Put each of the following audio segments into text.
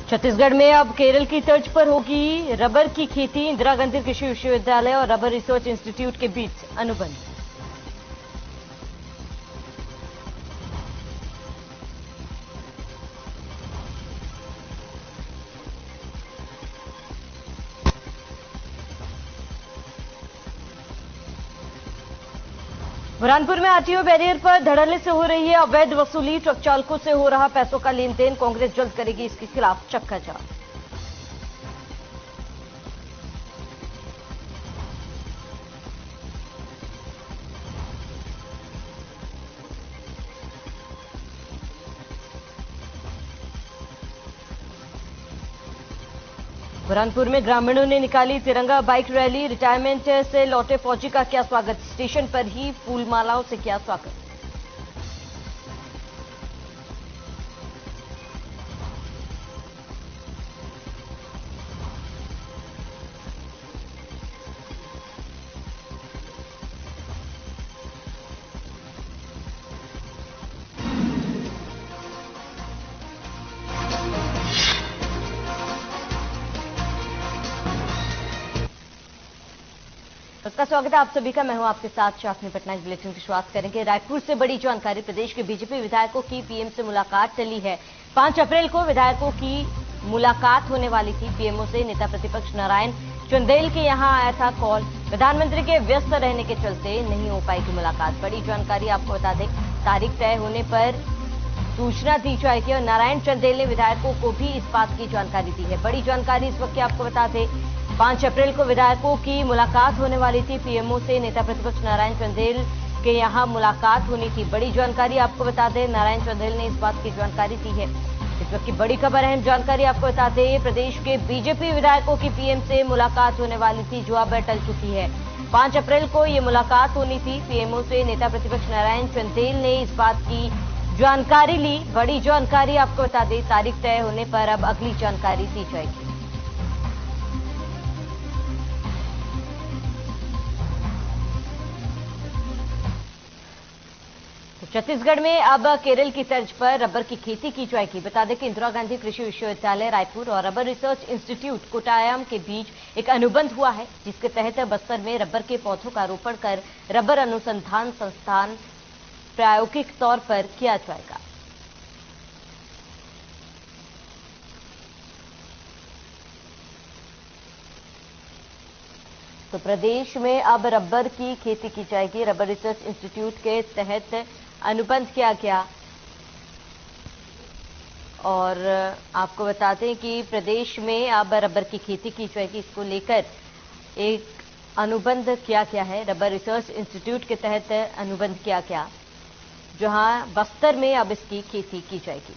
छत्तीसगढ़ में अब केरल की तर्ज पर होगी रबर की खेती। इंदिरा गांधी कृषि विश्वविद्यालय और रबर रिसर्च इंस्टीट्यूट के बीच अनुबंध। बुरहानपुर में आरटीओ बैरियर पर धड़ल्ले से हो रही है अवैध वसूली। ट्रक चालकों से हो रहा पैसों का लेन देन। कांग्रेस जल्द करेगी इसके खिलाफ चक्काजाम। बुरहानपुर में ग्रामीणों ने निकाली तिरंगा बाइक रैली। रिटायरमेंट से लौटे फौजी का किया स्वागत। स्टेशन पर ही फूल मालाओं से किया स्वागत। सबका स्वागत है आप सभी का। मैं हूं आपके साथ शाफनी पटनायक। बुलेटिन की शुरुआत करेंगे रायपुर से। बड़ी जानकारी। प्रदेश के बीजेपी विधायकों की पीएम से मुलाकात टली है। 5 अप्रैल को विधायकों की मुलाकात होने वाली थी। पीएमओ से नेता प्रतिपक्ष नारायण चंदेल के यहां आया था कॉल। प्रधानमंत्री के व्यस्त रहने के चलते नहीं हो पाई थी मुलाकात। बड़ी जानकारी आपको बता दें, तारीख तय होने पर सूचना दी जाएगी और नारायण चंदेल ने विधायकों को भी इस बात की जानकारी दी है। बड़ी जानकारी इस वक्त की आपको बता दें, 5 अप्रैल को विधायकों की मुलाकात होने वाली थी। पीएमओ से नेता प्रतिपक्ष नारायण चंदेल के यहां मुलाकात होनी थी। बड़ी जानकारी आपको बता दें, नारायण चंदेल ने इस बात की जानकारी दी है। इस वक्त की बड़ी खबर, अहम जानकारी आपको बता दें, प्रदेश के बीजेपी विधायकों की पीएम से मुलाकात होने वाली थी, जो अब टल चुकी है। 5 अप्रैल को ये मुलाकात होनी थी। पीएमओ से नेता प्रतिपक्ष नारायण चंदेल ने इस बात की जानकारी ली। बड़ी जानकारी आपको बता दें, तारीख तय होने पर अब अगली जानकारी दी जाएगी। छत्तीसगढ़ में अब केरल की तर्ज पर रबर की खेती की जाएगी। बता दें कि इंदिरा गांधी कृषि विश्वविद्यालय रायपुर और रबर रिसर्च इंस्टीट्यूट कोटायाम के बीच एक अनुबंध हुआ है, जिसके तहत बस्तर में रबर के पौधों का रोपण कर रबर अनुसंधान संस्थान प्रायोगिक तौर पर किया जाएगा। तो प्रदेश में अब रबर की खेती की जाएगी। रबर रिसर्च इंस्टीट्यूट के तहत अनुबंध किया गया और आपको बता दें कि प्रदेश में अब रबर की खेती की जाएगी। इसको लेकर एक अनुबंध किया गया है। रबर रिसर्च इंस्टीट्यूट के तहत अनुबंध किया गया, जहां बस्तर में अब इसकी खेती की जाएगी।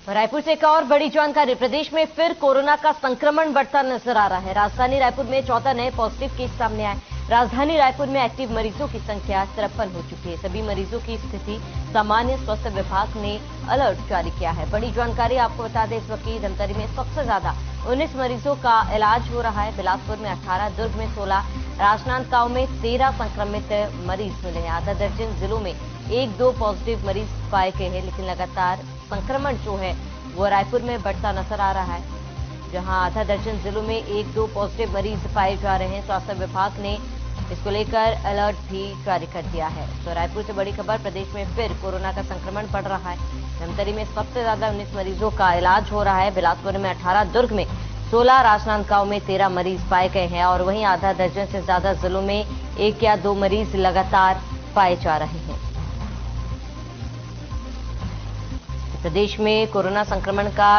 रायपुर से एक और बड़ी जानकारी। प्रदेश में फिर कोरोना का संक्रमण बढ़ता नजर आ रहा है। राजधानी रायपुर में 14 नए पॉजिटिव केस सामने आए। राजधानी रायपुर में एक्टिव मरीजों की संख्या 53 हो चुकी है। सभी मरीजों की स्थिति सामान्य। स्वास्थ्य विभाग ने अलर्ट जारी किया है। बड़ी जानकारी आपको बता दें, इस वक्त धमतरी में सबसे ज्यादा 19 मरीजों का इलाज हो रहा है। बिलासपुर में 18, दुर्ग में 16, राजनांदगांव में 13 संक्रमित मरीज मिले हैं। आधा दर्जन जिलों में 1-2 पॉजिटिव मरीज पाए गए हैं, लेकिन लगातार संक्रमण जो है वो रायपुर में बढ़ता नजर आ रहा है, जहां आधा दर्जन जिलों में 1-2 पॉजिटिव मरीज पाए जा रहे हैं। स्वास्थ्य विभाग ने इसको लेकर अलर्ट भी जारी कर दिया है। तो रायपुर से बड़ी खबर, प्रदेश में फिर कोरोना का संक्रमण बढ़ रहा है। धमतरी में सबसे ज्यादा 19 मरीजों का इलाज हो रहा है। बिलासपुर में 18, दुर्ग में 16, राजनांदगांव में 13 मरीज पाए गए हैं और वहीं आधा दर्जन से ज्यादा जिलों में 1 या 2 मरीज लगातार पाए जा रहे हैं। प्रदेश में कोरोना संक्रमण का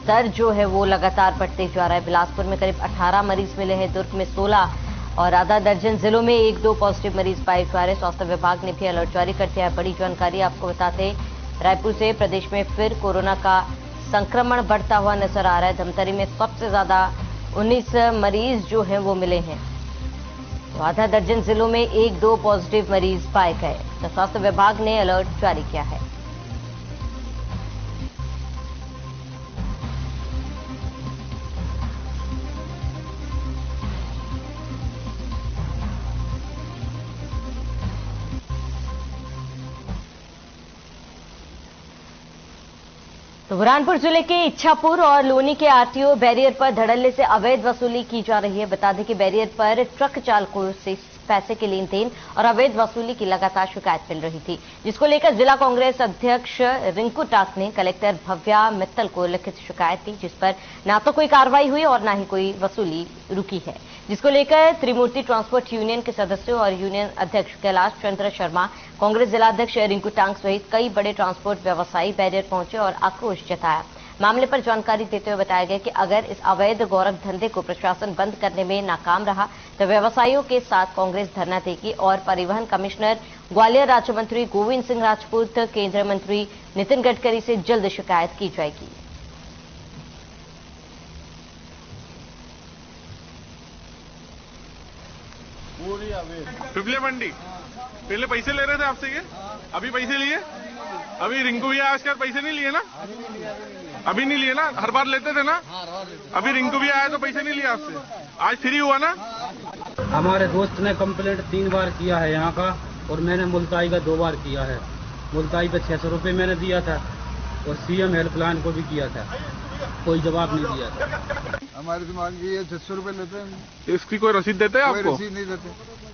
दर जो है वो लगातार बढ़ते जा रहा है। बिलासपुर में करीब 18 मरीज मिले हैं, दुर्ग में 16 और आधा दर्जन जिलों में 1-2 पॉजिटिव मरीज पाए जा रहे हैं। स्वास्थ्य विभाग ने भी अलर्ट जारी कर दिया है। बड़ी जानकारी आपको बताते हैं, रायपुर से प्रदेश में फिर कोरोना का संक्रमण बढ़ता हुआ नजर आ रहा है। धमतरी में सबसे ज्यादा 19 मरीज जो है वो मिले हैं। तो आधा दर्जन जिलों में 1-2 पॉजिटिव मरीज पाए गए। तो स्वास्थ्य विभाग ने अलर्ट जारी किया है। तो बुरहानपुर जिले के इच्छापुर और लोनी के आरटीओ बैरियर पर धड़ल्ले से अवैध वसूली की जा रही है। बता दें कि बैरियर पर ट्रक चालकों से पैसे के लेन देन और अवैध वसूली की लगातार शिकायत मिल रही थी, जिसको लेकर जिला कांग्रेस अध्यक्ष रिंकू टांक ने कलेक्टर भव्या मित्तल को लिखित शिकायत दी, जिस पर न तो कोई कार्रवाई हुई और न ही कोई वसूली रुकी है, जिसको लेकर त्रिमूर्ति ट्रांसपोर्ट यूनियन के सदस्यों और यूनियन अध्यक्ष कैलाश चंद्र शर्मा, कांग्रेस जिलाध्यक्ष रिंकू टांक सहित कई बड़े ट्रांसपोर्ट व्यवसायी बैरियर पहुंचे और आक्रोश जताया। मामले पर जानकारी देते हुए बताया गया कि अगर इस अवैध गौरव धंधे को प्रशासन बंद करने में नाकाम रहा तो व्यवसायियों के साथ कांग्रेस धरना देगी और परिवहन कमिश्नर, ग्वालियर राज्य मंत्री गोविंद सिंह राजपूत, केंद्रीय मंत्री नितिन गडकरी से जल्द शिकायत की जाएगी। पिपले मंडी पहले पैसे ले रहे थे आपसे, ये अभी पैसे लिए? अभी रिंकू भैया आज के पैसे नहीं लिए ना? अभी नहीं लिए ना? हर बार लेते थे ना? अभी रिंकू भैया आया तो पैसे नहीं लिए आपसे, आज फ्री हुआ ना? हमारे दोस्त ने कंप्लेंट 3 बार किया है यहाँ का, और मैंने मुल्ताई का 2 बार किया है। मुल्ताई पे 600 रुपये मैंने दिया था और सीएम हेल्पलाइन को भी किया था, कोई जवाब नहीं दिया था। हमारे से मांगी है 600 रुपये लेते हैं। इसकी कोई रसीद देते हैं आपको? रसीद नहीं देते।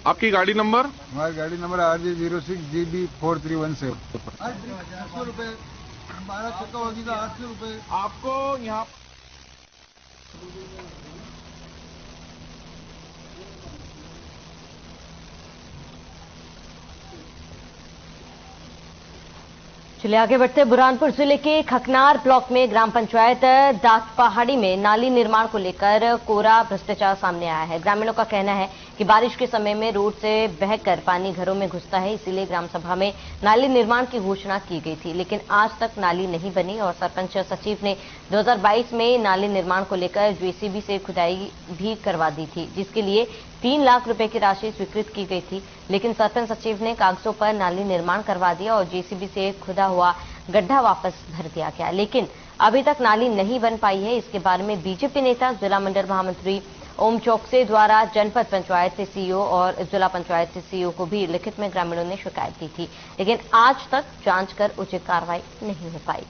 आपकी गाड़ी नंबर? हमारी गाड़ी नंबर RJ06GB4317। 600 रुपये 12 चक्का होगी तो 800 रुपये आपको यहाँ चलिए आगे बढ़ते। बुरहानपुर जिले के खकनार ब्लॉक में ग्राम पंचायत डाक पहाड़ी में नाली निर्माण को लेकर कोरा भ्रष्टाचार सामने आया है। ग्रामीणों का कहना है कि बारिश के समय में रोड से बहकर पानी घरों में घुसता है, इसीलिए ग्राम सभा में नाली निर्माण की घोषणा की गई थी, लेकिन आज तक नाली नहीं बनी और सरपंच सचिव ने 2022 में नाली निर्माण को लेकर जेसीबी से खुदाई भी करवा दी थी, जिसके लिए 3 लाख रुपए की राशि स्वीकृत की गई थी, लेकिन सरपंच सचिव ने कागजों पर नाली निर्माण करवा दिया और जेसीबी से खुदा हुआ गड्ढा वापस भर दिया गया, लेकिन अभी तक नाली नहीं बन पाई है। इसके बारे में बीजेपी नेता जिला मंडल महामंत्री ओम चौकसे द्वारा जनपद पंचायत से सीईओ और जिला पंचायत से सीईओ को भी लिखित में ग्रामीणों ने शिकायत की थी, लेकिन आज तक जांच कर उचित कार्रवाई नहीं हो पाई।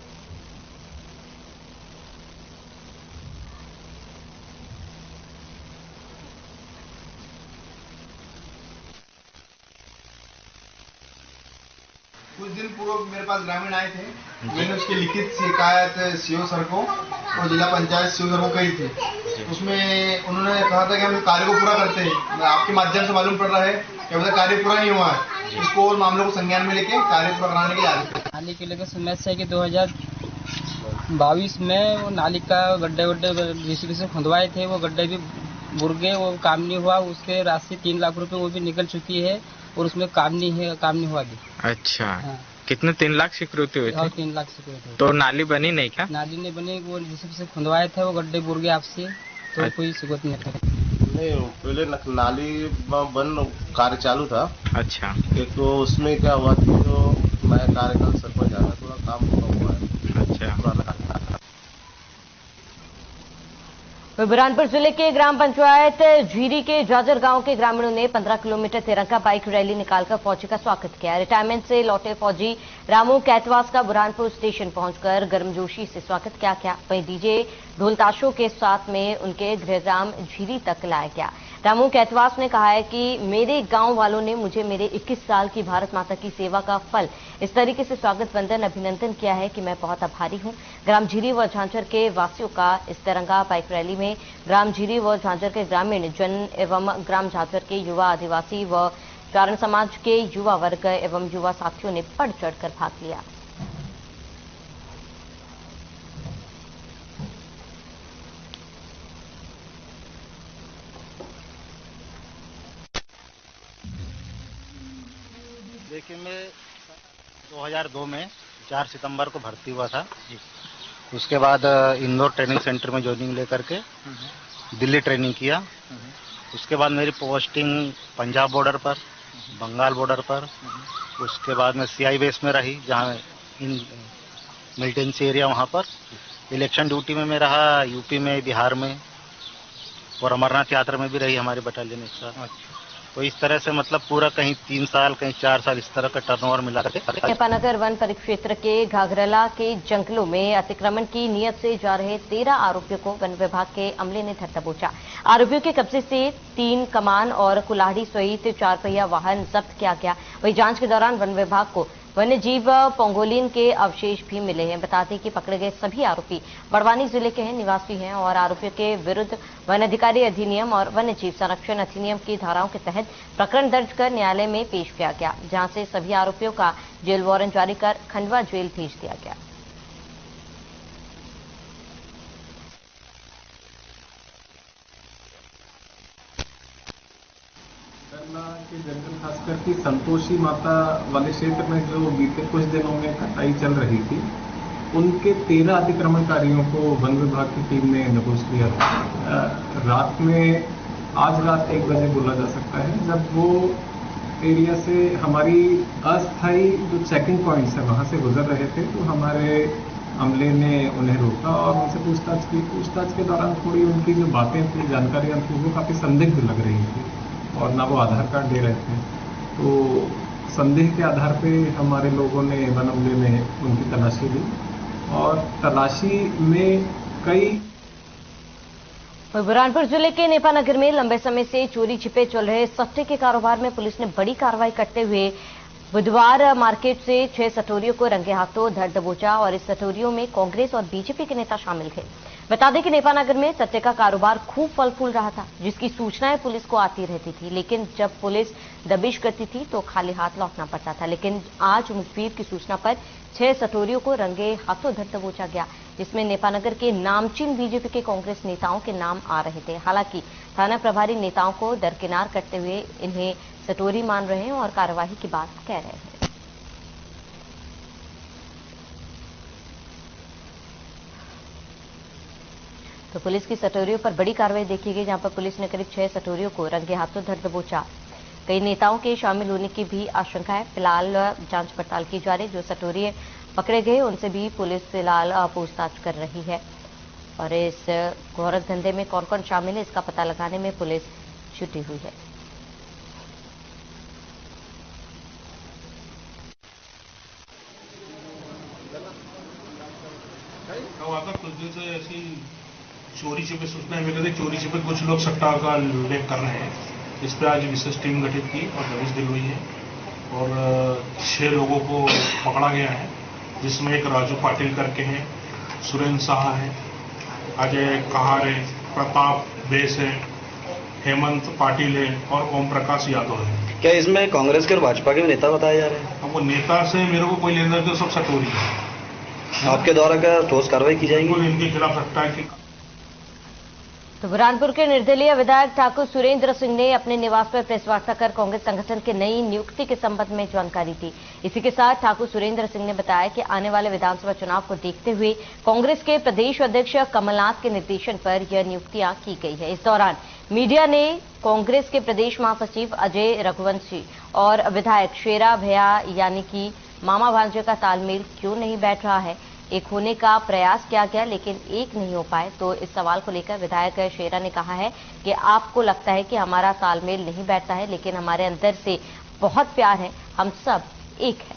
कुछ दिन पूर्व मेरे पास ग्रामीण आए थे, मैंने उसकी लिखित शिकायत सीओ सर को और जिला पंचायत सीओ सर को कही थी। उसमें उन्होंने कहा था कि हम कार्य को पूरा करते हैं। आपके माध्यम से मालूम पड़ रहा है कि अभी तक कार्य पूरा नहीं हुआ है। इसको और मामलों को संज्ञान में लेके कार्य पूरा कराने के लिए आदेश दिया। नाली के लेकर समस्या है कि 2022 में वो नाली का गड्ढे जेसीबी से खुदवाए थे, वो गड्ढे भी बुर गए, वो काम नहीं हुआ। उसके राशि 3 लाख रुपए वो भी निकल चुकी है और उसमें काम नहीं हुआ अभी। अच्छा हाँ। कितने 3 लाख स्वीकृति हुई थी? 3 लाख स्वीकृति। तो नाली बनी नहीं क्या? नाली नहीं बनी, वो जिससे खुदवाए थे वो गड्ढे बुर गए आपसे, तो कोई स्वीकृति नहीं था। नहीं, पहले नाली बन कार्य चालू था। अच्छा, एक तो उसमें क्या हुआ कि जो नया कार्यकाल सरपंच आया थोड़ा काम हुआ है। अच्छा, बुरहानपुर जिले के ग्राम पंचायत झीरी के जाजर गांव के ग्रामीणों ने 15 किलोमीटर तिरंगा बाइक रैली निकालकर फौजी का स्वागत किया। रिटायरमेंट से लौटे फौजी रामू कैतवास का बुरहानपुर स्टेशन पहुंचकर गर्मजोशी से स्वागत किया गया। वहीं डीजे ढोल ताशों के साथ में उनके गृहग्राम झीरी तक लाया गया। रामू कैतवास ने कहा है कि मेरे गांव वालों ने मुझे मेरे 21 साल की भारत माता की सेवा का फल इस तरीके से स्वागत वंदन अभिनंदन किया है कि मैं बहुत आभारी हूं। ग्राम झीरी व झांझर के वासियों का इस तिरंगा बाइक रैली में ग्राम झीरी व झांझर के ग्रामीण जन एवं ग्राम झांझर के युवा, आदिवासी व चारण समाज के युवा वर्ग एवं युवा साथियों ने बढ़ चढ़कर भाग लिया। देखिए, मैं 2002 में 4 सितंबर को भर्ती हुआ था। उसके बाद इंदौर ट्रेनिंग सेंटर में ज्वाइनिंग लेकर के दिल्ली ट्रेनिंग किया। उसके बाद मेरी पोस्टिंग पंजाब बॉर्डर पर, बंगाल बॉर्डर पर। उसके बाद मैं सीआई बेस में रही, जहाँ इन मिलिटेंसी एरिया वहाँ पर। इलेक्शन ड्यूटी में मैं रहा यूपी में, बिहार में, और अमरनाथ यात्रा में भी रही हमारी बटालियन एक साथ। तो इस तरह से मतलब पूरा कहीं 3 साल कहीं 4 साल इस तरह का टर्नओवर मिला करके। नेपानगर वन परिक्षेत्र के घाघरला के जंगलों में अतिक्रमण की नियत से जा रहे 13 आरोपियों को वन विभाग के अमले ने धर दबोचा। आरोपियों के कब्जे से 3 कमान और कुल्हाड़ी सहित 4 पहिया वाहन जब्त किया गया। वहीं जांच के दौरान वन विभाग को वन्य जीव पोंगोलिन के अवशेष भी मिले हैं। बता दें कि पकड़े गए सभी आरोपी बड़वानी जिले के निवासी हैं और आरोपियों के विरुद्ध वन अधिकारी अधिनियम और वन्य जीव संरक्षण अधिनियम की धाराओं के तहत प्रकरण दर्ज कर न्यायालय में पेश किया गया, जहां से सभी आरोपियों का जेल वारंट जारी कर खंडवा जेल भेज दिया गया। के जंगल खासकर की संतोषी माता वाले क्षेत्र में जो बीते कुछ दिनों में कटाई चल रही थी, उनके 13 अतिक्रमणकारियों को वन विभाग की टीम ने दबोच लिया था। रात में आज रात 1 बजे बोला जा सकता है, जब वो एरिया से हमारी अस्थायी जो चेकिंग पॉइंट्स है वहां से गुजर रहे थे, तो हमारे अमले ने उन्हें रोका और उनसे पूछताछ की। पूछताछ के दौरान थोड़ी उनकी जो बातें थी, जानकारियां थी, वो काफी संदिग्ध लग रही थी और ना वो आधार कार्ड दे रहे थे। तो संदेह के आधार पे हमारे लोगों ने वन अमले में उनकी तलाशी ली और तलाशी में कई। बुरहानपुर जिले के नेपानगर में लंबे समय से चोरी छिपे चल रहे सट्टे के कारोबार में पुलिस ने बड़ी कार्रवाई करते हुए बुधवार मार्केट से 6 सटोरियों को रंगे हाथों धर दबोचा और इस सटोरियों में कांग्रेस और बीजेपी के नेता शामिल थे। बता दें कि नेपानगर में सट्टे का कारोबार खूब फल फूल रहा था, जिसकी सूचनाएं पुलिस को आती रहती थी, लेकिन जब पुलिस दबिश करती थी तो खाली हाथ लौटना पड़ता था। लेकिन आज मुखबिर की सूचना पर 6 सटोरियों को रंगे हाथों धर दबोचा गया, जिसमें नेपानगर के नामचीन बीजेपी के कांग्रेस नेताओं के नाम आ रहे थे। हालांकि थाना प्रभारी नेताओं को दरकिनार करते हुए इन्हें सटोरी मान रहे हैं और कार्यवाही की बात कह रहे हैं। तो पुलिस की सटोरियों पर बड़ी कार्रवाई देखी गई, जहां पर पुलिस ने करीब 6 सटोरियों को रंगे हाथों धर दबोचा। कई नेताओं के शामिल होने की भी आशंका है। फिलहाल जांच पड़ताल की जा रही। जो सटोरिये पकड़े गए उनसे भी पुलिस फिलहाल पूछताछ कर रही है और इस गोरख धंधे में कौन कौन शामिल है इसका पता लगाने में पुलिस जुटी हुई है। कुछ दिन से ऐसी चोरी छिपे सूचनाएं मिल रही, चोरी छिपे कुछ लोग सट्टा का उल्लेख कर रहे हैं। इस पर आज विशेष टीम गठित की और दबिश दिलवाई है और 6 लोगों को पकड़ा गया है, जिसमें एक राजू पाटिल करके हैं, सुरेंद्र शाह है, अजय कहार है, प्रताप बेस है, हेमंत पाटिल है और ओम प्रकाश यादव है। क्या इसमें कांग्रेस के और भाजपा के नेता बताए जा रहे हैं? अब वो नेता से मेरे को कोई लेना देना, सब सटोरी है। आपके द्वारा क्या ठोस कार्रवाई की जाएगी? इनके खिलाफ सट्टा की। तो बुरहानपुर के निर्दलीय विधायक ठाकुर सुरेंद्र सिंह ने अपने निवास पर प्रेस वार्ता कर कांग्रेस संगठन के नई नियुक्ति के संबंध में जानकारी दी। इसी के साथ ठाकुर सुरेंद्र सिंह ने बताया कि आने वाले विधानसभा चुनाव को देखते हुए कांग्रेस के प्रदेश अध्यक्ष कमलनाथ के निर्देशन पर यह नियुक्तियां की गई है। इस दौरान मीडिया ने कांग्रेस के प्रदेश महासचिव अजय रघुवंशी और विधायक शेरा भैया यानी कि मामा भांजे का तालमेल क्यों नहीं बैठ रहा है, एक होने का प्रयास किया गया लेकिन एक नहीं हो पाए। तो इस सवाल को लेकर विधायक शेरा ने कहा है कि आपको लगता है कि हमारा तालमेल नहीं बैठता है, लेकिन हमारे अंदर से बहुत प्यार है, हम सब एक है।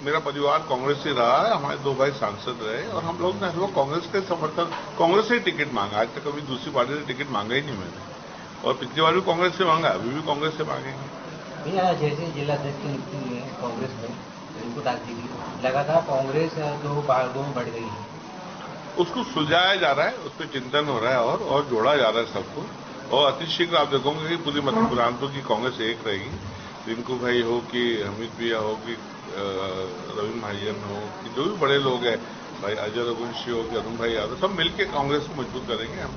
मेरा परिवार कांग्रेस से रहा है, हमारे 2 भाई सांसद रहे और हम लोग ने कांग्रेस के समर्थन, कांग्रेस से टिकट मांगा। आज तक कभी दूसरी पार्टी से टिकट मांगा ही नहीं मैंने, और पिछली बार भी कांग्रेस से मांगा, अभी भी कांग्रेस से मांगेंगे। भैया जैसे जिला अध्यक्ष की नियुक्ति हुई है कांग्रेस में, इनको डाल दी गई, लगातार कांग्रेस दो भागों में बढ़ गई है, उसको सुलझाया जा रहा है, उस पर चिंतन हो रहा है और जोड़ा जा रहा है सबको। और अति शीघ्र आप देखोगे कि पूरी मध्य बुरहानपुर की कांग्रेस एक रहेगी। रिंकू भाई हो कि अमित भैया हो कि रवि महाजन हो कि जो भी बड़े लोग हैं, भाई अजय रघुवंशी हो कि अरुण भाई यादव, सब मिलकर कांग्रेस को मजबूत करेंगे हम।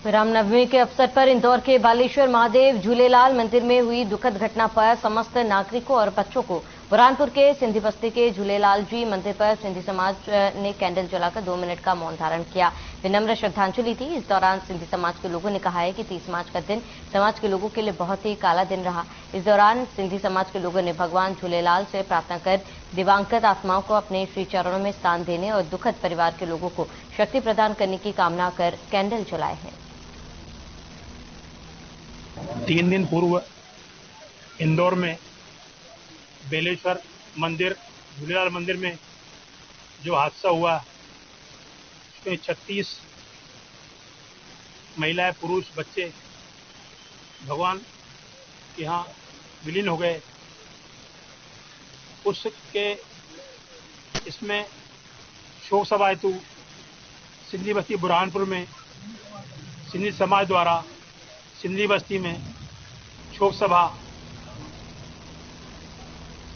रामनवमी के अवसर पर इंदौर के बालेश्वर महादेव झूलेलाल मंदिर में हुई दुखद घटना पर समस्त नागरिकों और बच्चों को बुरहानपुर के सिंधी बस्ती के झूलेलाल जी मंदिर पर सिंधी समाज ने कैंडल जलाकर 2 मिनट का मौन धारण किया। विनम्र श्रद्धांजलि थी। इस दौरान सिंधी समाज के लोगों ने कहा है कि 30 मार्च का दिन समाज के लोगों के लिए बहुत ही काला दिन रहा। इस दौरान सिंधी समाज के लोगों ने भगवान झूलेलाल से प्रार्थना कर दिवंगत आत्माओं को अपने श्री चरणों में स्थान देने और दुखद परिवार के लोगों को शक्ति प्रदान करने की कामना कर कैंडल जलाए हैं। 3 दिन पूर्व इंदौर में बेलेश्वर मंदिर झूलेलाल मंदिर में जो हादसा हुआ उसमें 36 महिलाएं, पुरुष, बच्चे भगवान के यहाँ विलीन हो गए। उसके इसमें शोक सभा हेतु सिंधी बस्ती बुरहानपुर में सिंधी समाज द्वारा सिंधी बस्ती में शोक सभा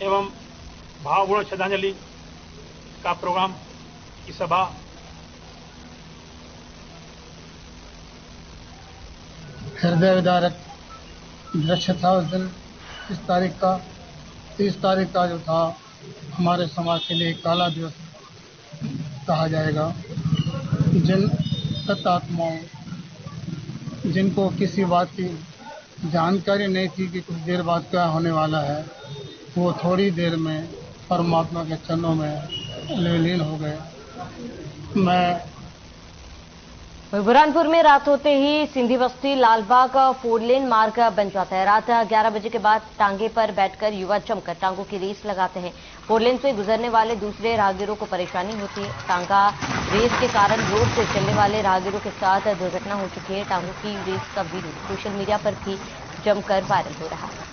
एवं भावपूर्ण श्रद्धांजलि का प्रोग्राम की सभा हृदय विदारक दृश्य था उस दिन। 30 तारीख का जो था हमारे समाज के लिए काला दिवस कहा जाएगा। जिन सत्तात्माओं जिनको किसी बात की जानकारी नहीं थी कि कुछ देर बाद क्या होने वाला है, वो थोड़ी देर में परमात्मा के चरणों में विलीन हो गए। मैं बुरहानपुर में रात होते ही सिंधी बस्ती लालबाग 4 लेन मार्ग बन जाता है। रात 11 बजे के बाद टांगे पर बैठकर युवा जमकर टांगों की रेस लगाते हैं। 4 लेन से गुजरने वाले दूसरे राहगीरों को परेशानी होती है। टांगा रेस के कारण रोड से चलने वाले राहगीरों के साथ दुर्घटना हो चुकी है। टांगों की रेस का वीडियो सोशल मीडिया पर भी जमकर वायरल हो रहा है।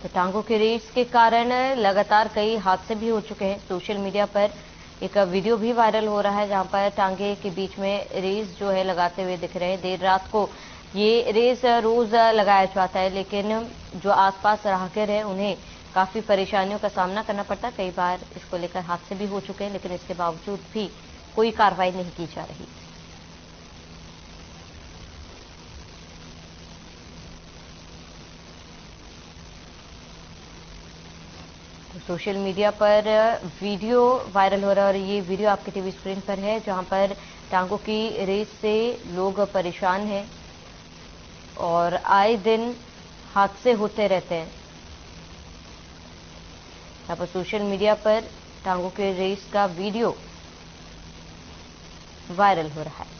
तो टांगों की रेस के कारण लगातार कई हादसे भी हो चुके हैं। सोशल मीडिया पर एक वीडियो भी वायरल हो रहा है जहां पर टांगे के बीच में रेस जो है लगाते हुए दिख रहे हैं। देर रात को ये रेस रोज लगाया जाता है, लेकिन जो आसपास राहगीर हैं उन्हें काफी परेशानियों का सामना करना पड़ता है। कई बार इसको लेकर हादसे भी हो चुके हैं, लेकिन इसके बावजूद भी कोई कार्रवाई नहीं की जा रही। सोशल मीडिया पर वीडियो वायरल हो रहा है और ये वीडियो आपके टीवी स्क्रीन पर है जहां पर टांगों की रेस से लोग परेशान हैं और आए दिन हादसे होते रहते हैं। यहाँ पर सोशल मीडिया पर टांगों की रेस का वीडियो वायरल हो रहा है।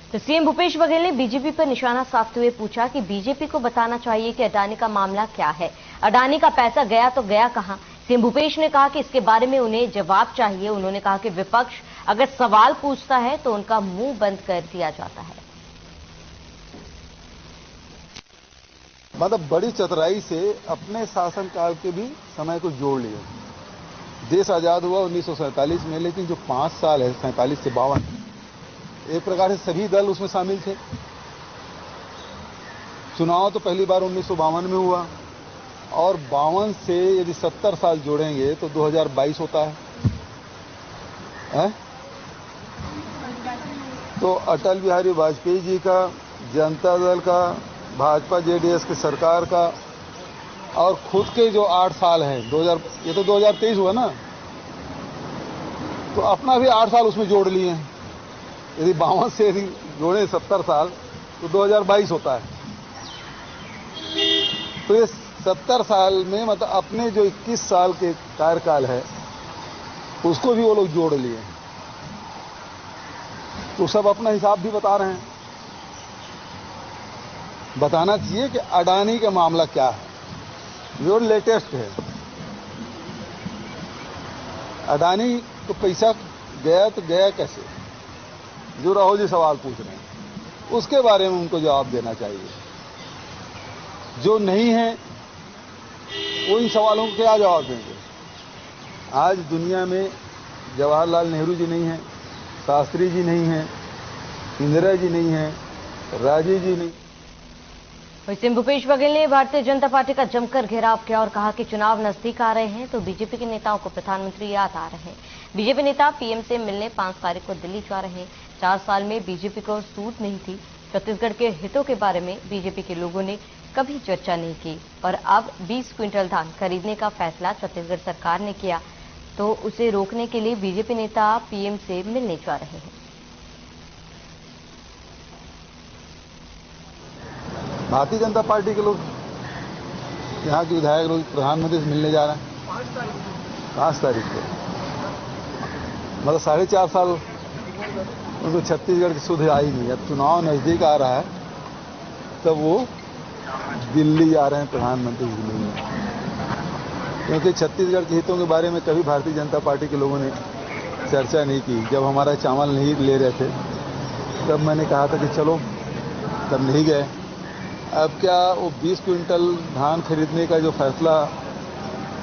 तो सीएम भूपेश बघेल ने बीजेपी पर निशाना साधते हुए पूछा कि बीजेपी को बताना चाहिए कि अडानी का मामला क्या है। अडानी का पैसा गया तो गया कहां? सीएम भूपेश ने कहा कि इसके बारे में उन्हें जवाब चाहिए। उन्होंने कहा कि विपक्ष अगर सवाल पूछता है तो उनका मुंह बंद कर दिया जाता है। मतलब बड़ी चतुराई से अपने शासनकाल के भी समय को जोड़ लिया। देश आजाद हुआ 1947 में, लेकिन जो 5 साल है 47 से 52, एक प्रकार से सभी दल उसमें शामिल थे। चुनाव तो पहली बार 1952 में हुआ और 52 से यदि 70 साल जोड़ेंगे तो 2022 होता है? तो अटल बिहारी वाजपेयी जी का, जनता दल का, भाजपा जेडीएस की सरकार का और खुद के जो 8 साल हैं, ये तो 2023 हुआ ना, तो अपना भी 8 साल उसमें जोड़ लिए हैं। यदि 52 से यदि जोड़े 70 साल तो 2022 होता है। तो ये 70 साल में मतलब अपने जो 21 साल के कार्यकाल है उसको भी वो लोग जोड़ लिए। तो सब अपना हिसाब भी बता रहे हैं। बताना चाहिए कि अडानी का मामला क्या है, जो लेटेस्ट है। अडानी को पैसा गया तो गया कैसे, जो राहुल जी सवाल पूछ रहे हैं उसके बारे में उनको जवाब देना चाहिए। जो नहीं है वो इन सवालों को क्या जवाब देंगे। आज दुनिया में जवाहरलाल नेहरू जी नहीं है, शास्त्री जी नहीं है, इंदिरा जी नहीं है, राजीव जी नहीं, वैसे भूपेश बघेल ने भारतीय जनता पार्टी का जमकर घेराव किया और कहा कि चुनाव नजदीक आ रहे हैं तो बीजेपी के नेताओं को प्रधानमंत्री याद आ रहे हैं। बीजेपी नेता पीएम से मिलने 5 तारीख को दिल्ली जा रहे हैं। 4 साल में बीजेपी को सूट नहीं थी। छत्तीसगढ़ के हितों के बारे में बीजेपी के लोगों ने कभी चर्चा नहीं की और अब 20 क्विंटल धान खरीदने का फैसला छत्तीसगढ़ सरकार ने किया तो उसे रोकने के लिए बीजेपी नेता पीएम से मिलने जा रहे हैं। भारतीय जनता पार्टी के लोग, यहाँ के विधायक लोग प्रधानमंत्री से मिलने जा रहे हैं 5 तारीख को। मतलब 4.5 साल उनको छत्तीसगढ़ की सुध आई नहीं। अब चुनाव नजदीक आ रहा है तब वो दिल्ली जा रहे हैं प्रधानमंत्री से मिलने, क्योंकि छत्तीसगढ़ के हितों के बारे में कभी भारतीय जनता पार्टी के लोगों ने चर्चा नहीं की। जब हमारा चावल नहीं ले रहे थे तब मैंने कहा था कि चलो, तब नहीं गए। अब क्या वो 20 क्विंटल धान खरीदने का जो फैसला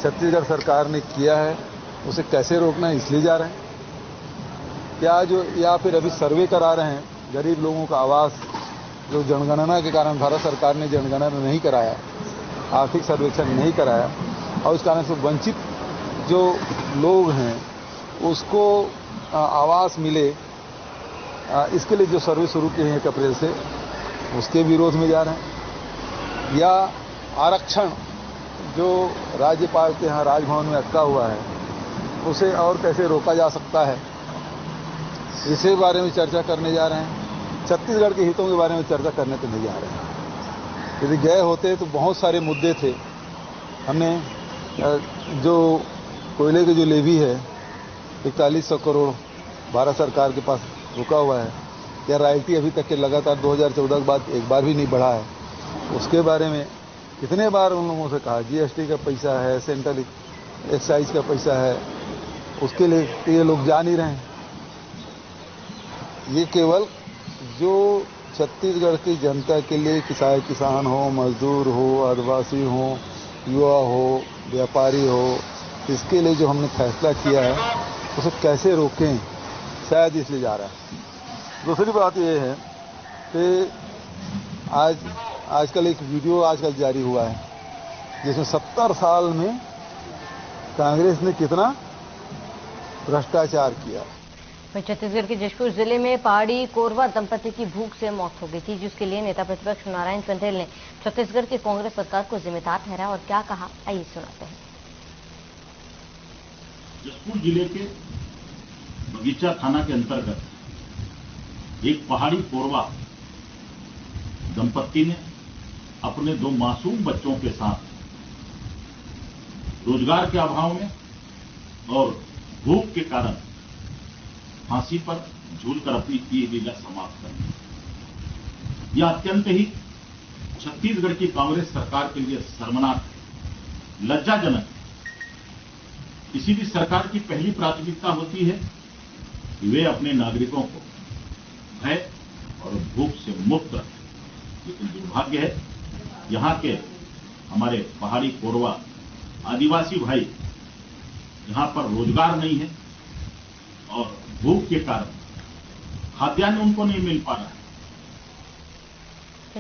छत्तीसगढ़ सरकार ने किया है उसे कैसे रोकना है, इसलिए जा रहे हैं क्या जो, या फिर अभी सर्वे करा रहे हैं गरीब लोगों का आवास, जो जनगणना के कारण भारत सरकार ने जनगणना नहीं कराया, आर्थिक सर्वेक्षण नहीं कराया और उस कारण से वंचित जो लोग हैं उसको आवास मिले, इसके लिए जो सर्वे शुरू किए हैं 1 अप्रैल से, उसके विरोध में जा रहे हैं। या आरक्षण जो राज्यपाल के यहाँ राजभवन में अटका हुआ है उसे और कैसे रोका जा सकता है, इसी बारे में चर्चा करने जा रहे हैं। छत्तीसगढ़ के हितों के बारे में चर्चा करने तो नहीं जा रहे हैं। यदि गए होते तो बहुत सारे मुद्दे थे। हमने जो कोयले की जो लेवी है 4100 करोड़ भारत सरकार के पास रुका हुआ है, या रॉयल्टी अभी तक के लगातार 2014 के बाद एक बार भी नहीं बढ़ा है, उसके बारे में कितने बार उन लोगों से कहा। जीएसटी का पैसा है, सेंट्रल एक्साइज का पैसा है, उसके लिए ये लोग जा नहीं रहे हैं। ये केवल जो छत्तीसगढ़ की जनता के लिए, चाहे किसान हो, मजदूर हो, आदिवासी हो, युवा हो, व्यापारी हो, इसके लिए जो हमने फैसला किया है उसे कैसे रोकें, शायद इसलिए जा रहा है। दूसरी बात यह है कि आजकल एक वीडियो आजकल जारी हुआ है जिसमें 70 साल में कांग्रेस ने कितना भ्रष्टाचार किया। छत्तीसगढ़ के जशपुर जिले में पहाड़ी कोरवा दंपति की भूख से मौत हो गई थी, जिसके लिए नेता प्रतिपक्ष नारायण चंदेल ने छत्तीसगढ़ की कांग्रेस सरकार को जिम्मेदार ठहराया और क्या कहा, आइए सुनाते हैं। जशपुर जिले के बगीचा थाना के अंतर्गत एक पहाड़ी कोरवा दंपत्ति ने अपने 2 मासूम बच्चों के साथ रोजगार के अभाव में और भूख के कारण फांसी पर झूलकर अपनी की लीला समाप्त कर दी। यह अत्यंत ही छत्तीसगढ़ की कांग्रेस सरकार के लिए शर्मनाक, लज्जाजनक। इसीलिए सरकार की पहली प्राथमिकता होती है कि वे अपने नागरिकों को भय और भूख से मुक्त रखें। लेकिन दुर्भाग्य है, यहाँ के हमारे पहाड़ी कोरवा आदिवासी भाई, यहाँ पर रोजगार नहीं है और भूख के कारण खाद्यान्न उनको नहीं मिल पा रहा है।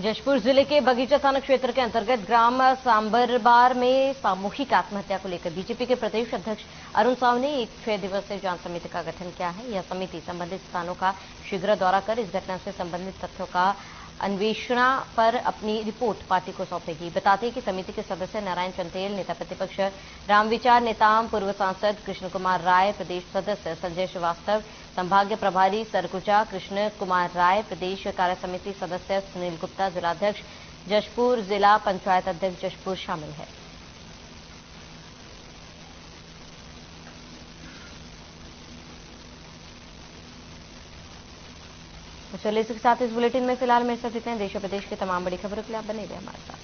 जशपुर जिले के बगीचा थाना क्षेत्र के अंतर्गत ग्राम सांबरबार में सामूहिक आत्महत्या को लेकर बीजेपी के प्रदेश अध्यक्ष अरुण साव ने एक 6 दिवसीय जांच समिति का गठन किया है। यह समिति संबंधित स्थानों का शीघ्र दौरा कर इस घटना से संबंधित तथ्यों का अन्वेषण पर अपनी रिपोर्ट पार्टी को सौंपेगी। बताते हैं कि समिति के सदस्य नारायण चंदेल, नेता प्रतिपक्ष रामविचार नेताम, पूर्व सांसद कृष्ण कुमार राय, प्रदेश सदस्य संजय श्रीवास्तव, संभागीय प्रभारी सरगुजा कृष्ण कुमार राय, प्रदेश कार्य समिति सदस्य सुनील गुप्ता, जिलाध्यक्ष जशपुर, जिला पंचायत अध्यक्ष जशपुर शामिल है। चलिए इसके साथ इस बुलेटिन में फिलहाल मेरे साथ इतने। देश और प्रदेश की तमाम बड़ी खबरों के लिए आप बने रहिए हमारे साथ।